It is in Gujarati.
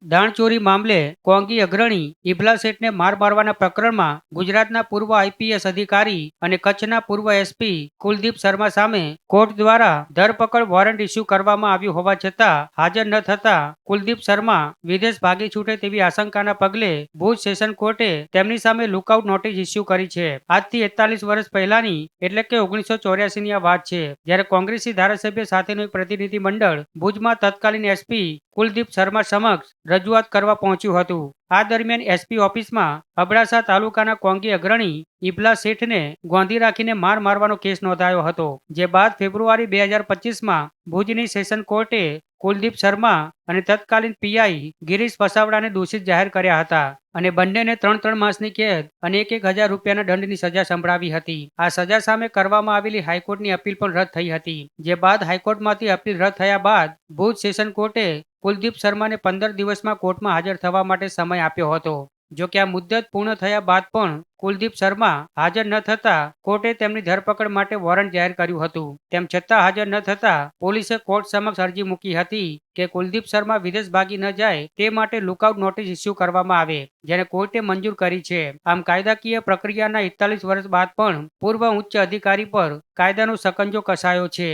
દાણચોરી મામલે કોંગી અગ્રણી ઇબલા શેઠને માર મારવાના પ્રકરણમાં ગુજરાતના પૂર્વ આઈપીએસ અધિકારી અને કચ્છના પૂર્વ એસપી કુલદીપ શર્મા સામે કોર્ટ દ્વારા ધરપકડ વોરંટ ઇસ્યુ કરવામાં આવ્યું હોવા છતાં હાજર ન થતા કુલદીપ શર્મા વિદેશ ભાગી છૂટે તેવી આશંકાના પગલે ભુજ સેશન કોર્ટે તેમની સામે લુકઆઉટ નોટિસ ઇસ્યુ કરી છે। આજથી 41 વર્ષ પહેલાની એટલે કે 1984 ની આ વાત છે, જ્યારે કોંગ્રેસી ધારાસભ્ય સાથેનું એક પ્રતિનિધિ મંડળ ભુજમાં તત્કાલીન એસપી કુલદીપ શર્મા સમક્ષ રજૂઆત કરવા પહોંચ્યું હતું। આ દરમિયાન એસપી ઓફિસમાં અબડાસા તાલુકાના કોંગી અગ્રણી ઇબલા શેઠને ગોંધી રાખીને માર મારવાનો કેસ નોંધાયો હતો, જે બાદ ફેબ્રુઆરી 2025માં ભુજની સેશન કોર્ટે કુલદીપ શર્મા અને તત્કાલીન પીઆઈ ગિરીશ વસાવડાને દોષિત જાહેર કર્યા હતા અને બંનેને 3 માસની કેદ અને 1,000 રૂપિયાના દંડની સજા સંભળાવી હતી। આ સજા સામે કરવામાં આવેલી હાઈકોર્ટની અપીલ પણ રદ થઈ હતી, જે બાદ હાઈકોર્ટમાંથી અપીલ રદ થયા બાદ ભુજ સેશન કોર્ટે કુલદીપ શર્માને 15 દિવસમાં કોર્ટમાં હાજર થવા માટે સમય આપ્યો હતો। જો કે આ મુદ્દત પૂર્ણ થયા બાદ પણ કુલદીપ શર્મા હાજર ન થતા કોર્ટે તેમની ધરપકડ માટે વોરંટ જાહેર કર્યું હતું। તેમ છતાં હાજર ન થતા પોલીસે કોર્ટ સમક્ષ અરજી મૂકી હતી કે કુલદીપ શર્મા વિદેશ ભાગી ન જાય તે માટે લુકઆઉટ નોટિસ ઇસ્યુ કરવામાં આવે, જેને કોર્ટે મંજૂર કરી છે। આમ કાયદાકીય પ્રક્રિયાના 41 વર્ષ બાદ પણ પૂર્વ ઉચ્ચ અધિકારી પર કાયદાનો શકંજો કસાયો છે।